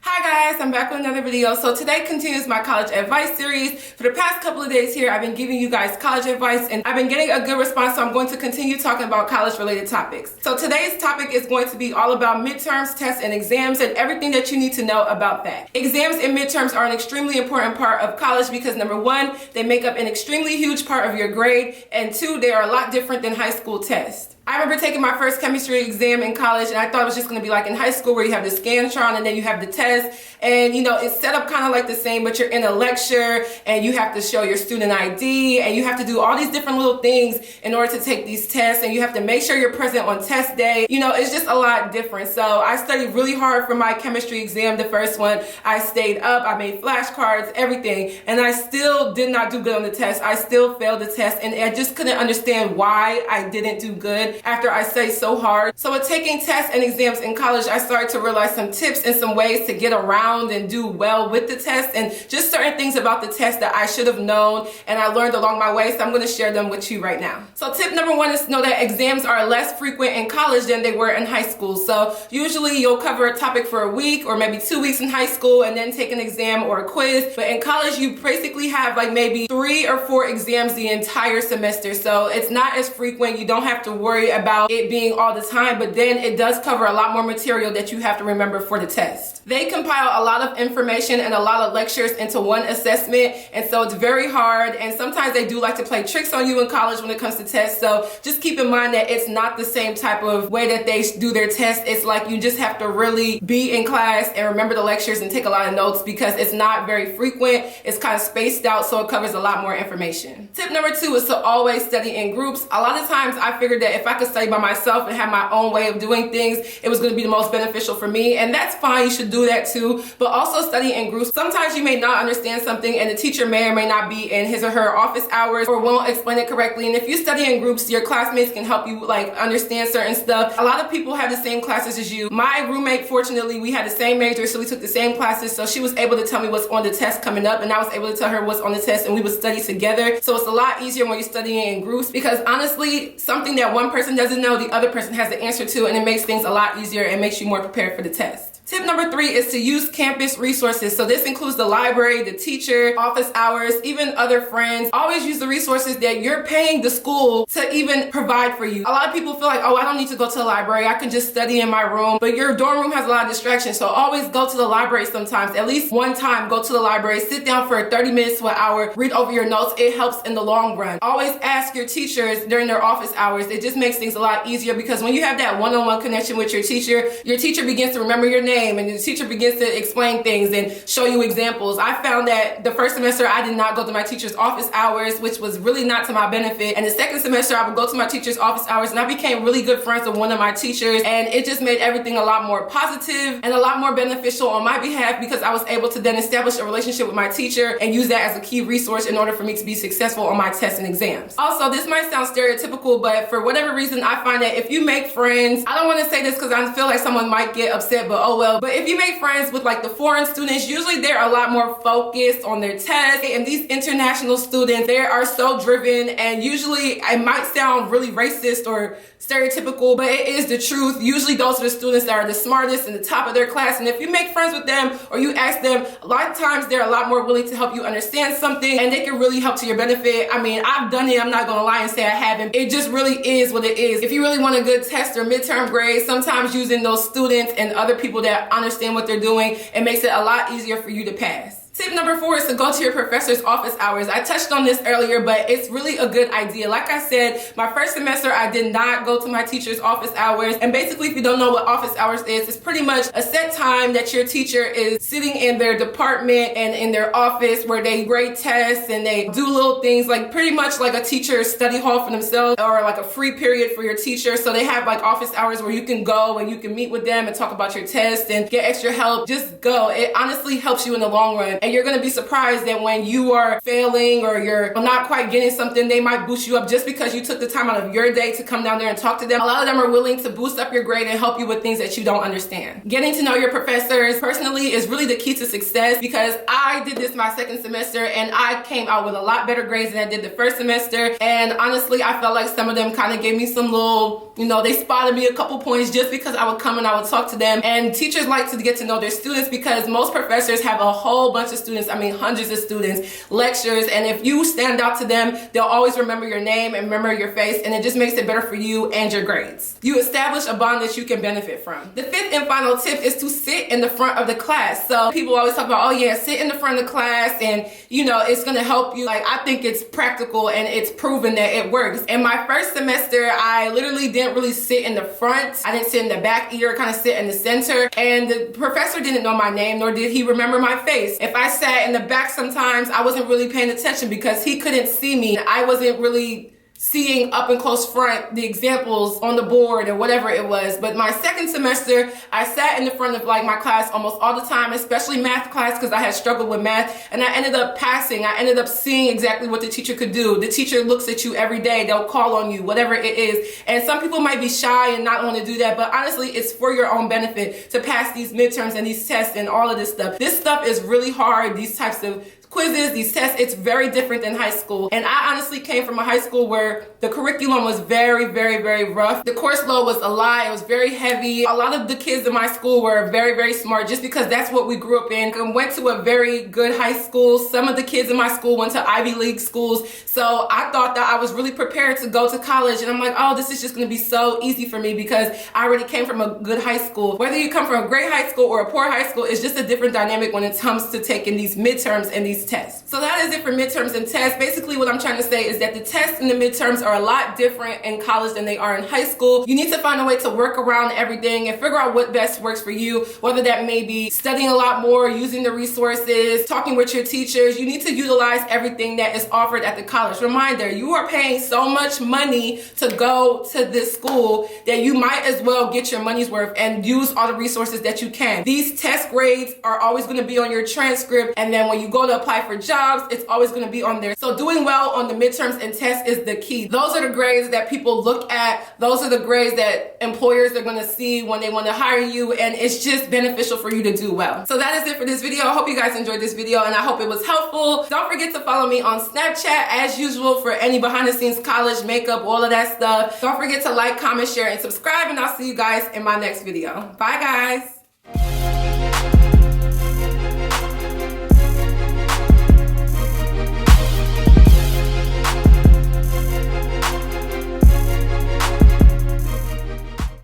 Hi guys, I'm back with another video. So today continues my college advice series. For the past couple of days here, I've been giving you guys college advice and I've been getting a good response, so I'm going to continue talking about college related topics. So today's topic is going to be all about midterms, tests, and exams and everything that you need to know about that. Exams and midterms are an extremely important part of college because number one, they make up an extremely huge part of your grade, and two, they are a lot different than high school tests. I remember taking my first chemistry exam in college and I thought it was just going to be like in high school where you have the Scantron and then you have the test, and it's set up kind of like the same, but you're in a lecture and you have to show your student ID and you have to do all these different little things in order to take these tests, and you have to make sure you're present on test day. It's just a lot different. So I studied really hard for my chemistry exam, the first one. I stayed up, I made flashcards, everything, and I still did not do good on the test. I still failed the test and I just couldn't understand why I didn't do good after I studied so hard. So with taking tests and exams in college, I started to realize some tips and some ways to get around and do well with the test, and just certain things about the test that I should have known and I learned along my way, so I'm going to share them with you right now. So tip number one is to know that exams are less frequent in college than they were in high school. So usually you'll cover a topic for a week or maybe 2 weeks in high school and then take an exam or a quiz, but in college you basically have like maybe 3 or 4 exams the entire semester. So it's not as frequent, you don't have to worry about it being all the time, but then it does cover a lot more material that you have to remember for the test. They compile a lot of information and a lot of lectures into one assessment, and so it's very hard, and sometimes they do like to play tricks on you in college when it comes to tests. So just keep in mind that it's not the same type of way that they do their tests. It's like you just have to really be in class and remember the lectures and take a lot of notes because it's not very frequent. It's kind of spaced out, so it covers a lot more information. Tip number 2 is to always study in groups. A lot of times I figured that if I could study by myself and have my own way of doing things, it was going to be the most beneficial for me, and that's fine. You should do that too, but also study in groups. Sometimes you may not understand something and the teacher may or may not be in his or her office hours or won't explain it correctly, and if you study in groups, your classmates can help you understand certain stuff. A lot of people have the same classes as you. My roommate, fortunately, we had the same major, so we took the same classes, so she was able to tell me what's on the test coming up and I was able to tell her what's on the test, and we would study together. So it's a lot easier when you're studying in groups because honestly, something that one person doesn't know, the other person has the answer to, and it makes things a lot easier and makes you more prepared for the test. Tip number 3 is to use campus resources. So this includes the library, the teacher, office hours, even other friends. Always use the resources that you're paying the school to even provide for you. A lot of people feel like, oh, I don't need to go to the library, I can just study in my room, but your dorm room has a lot of distractions. So always go to the library sometimes. At least one time, go to the library, sit down for 30 minutes to an hour, read over your notes. It helps in the long run. Always ask your teachers during their office hours. It just makes things a lot easier because when you have that one-on-one connection with your teacher begins to remember your name and the teacher begins to explain things and show you examples. I found that the first semester I did not go to my teacher's office hours, which was really not to my benefit, and the second semester I would go to my teacher's office hours, and I became really good friends with one of my teachers, and it just made everything a lot more positive and a lot more beneficial on my behalf because I was able to then establish a relationship with my teacher and use that as a key resource in order for me to be successful on my tests and exams. Also, this might sound stereotypical, but for whatever reason I find that if you make friends, I don't want to say this because I feel like someone might get upset, but oh well, but if you make friends with the foreign students, usually they're a lot more focused on their tests, and these international students, they are so driven, and usually it might sound really racist or stereotypical, but it is the truth. Usually those are the students that are the smartest and the top of their class, and if you make friends with them or you ask them, a lot of times they're a lot more willing to help you understand something, and they can really help to your benefit. I mean, I've done it, I'm not gonna lie and say I haven't. It just really is what it is. If you really want a good test or midterm grade, sometimes using those students and other people that understand what they're doing, it makes it a lot easier for you to pass. Tip number 4 is to go to your professor's office hours. I touched on this earlier, but it's really a good idea. Like I said, my first semester, I did not go to my teacher's office hours. And basically, if you don't know what office hours is, it's pretty much a set time that your teacher is sitting in their department and in their office where they grade tests and they do little things, like pretty much like a teacher's study hall for themselves or like a free period for your teacher. So they have office hours where you can go and you can meet with them and talk about your test and get extra help. Just go. It honestly helps you in the long run. and you're going to be surprised that when you are failing or you're not quite getting something, they might boost you up just because you took the time out of your day to come down there and talk to them. A lot of them are willing to boost up your grade and help you with things that you don't understand. Getting to know your professors personally is really the key to success, because I did this my second semester and I came out with a lot better grades than I did the first semester. And honestly, I felt like some of them kind of gave me some little, they spotted me a couple points just because I would come and I would talk to them. And teachers like to get to know their students because most professors have a whole bunch of students, hundreds of students, lectures, and if you stand out to them, they'll always remember your name and remember your face, and it just makes it better for you and your grades. You establish a bond that you can benefit from. The fifth and final tip is to sit in the front of the class. So people always talk about, oh yeah, sit in the front of the class and it's gonna help you. Like, I think it's practical and it's proven that it works. In my first semester, I literally didn't really sit in the front. I didn't sit in the back either, kind of sit in the center. And the professor didn't know my name, nor did he remember my face. If I sat in the back sometimes, I wasn't really paying attention because he couldn't see me. I wasn't really seeing up and close front the examples on the board or whatever it was. But my second semester, I sat in the front of my class almost all the time, especially math class, because I had struggled with math, and I ended up passing. I ended up seeing exactly what the teacher could do. The teacher looks at you every day, they'll call on you, whatever it is. And some people might be shy and not want to do that, but honestly, it's for your own benefit to pass these midterms and these tests and all of this stuff. This stuff is really hard, these types of quizzes, these tests. It's very different than high school. And I honestly came from a high school where the curriculum was very, very, very rough. The course load was a lot. It was very heavy. A lot of the kids in my school were very, very smart just because that's what we grew up in. I went to a very good high school. Some of the kids in my school went to Ivy League schools. So I thought that I was really prepared to go to college. And I'm like, oh, this is just going to be so easy for me because I already came from a good high school. Whether you come from a great high school or a poor high school, it's just a different dynamic when it comes to taking these midterms and these tests. So that is it for midterms and tests. Basically what I'm trying to say is that the tests and the midterms are a lot different in college than they are in high school. You need to find a way to work around everything and figure out what best works for you, whether that may be studying a lot more, using the resources, talking with your teachers. You need to utilize everything that is offered at the college. Reminder, you are paying so much money to go to this school that you might as well get your money's worth and use all the resources that you can. These test grades are always going to be on your transcript, and then when you go to apply for jobs, it's always going to be on there. So doing well on the midterms and tests is the key. Those are the grades that people look at. Those are the grades that employers are going to see when they want to hire you, and it's just beneficial for you to do well. So that is it for this video. I hope you guys enjoyed this video and I hope it was helpful. Don't forget to follow me on Snapchat as usual for any behind the scenes college makeup, all of that stuff. Don't forget to like, comment, share, and subscribe, and I'll see you guys in my next video. Bye guys.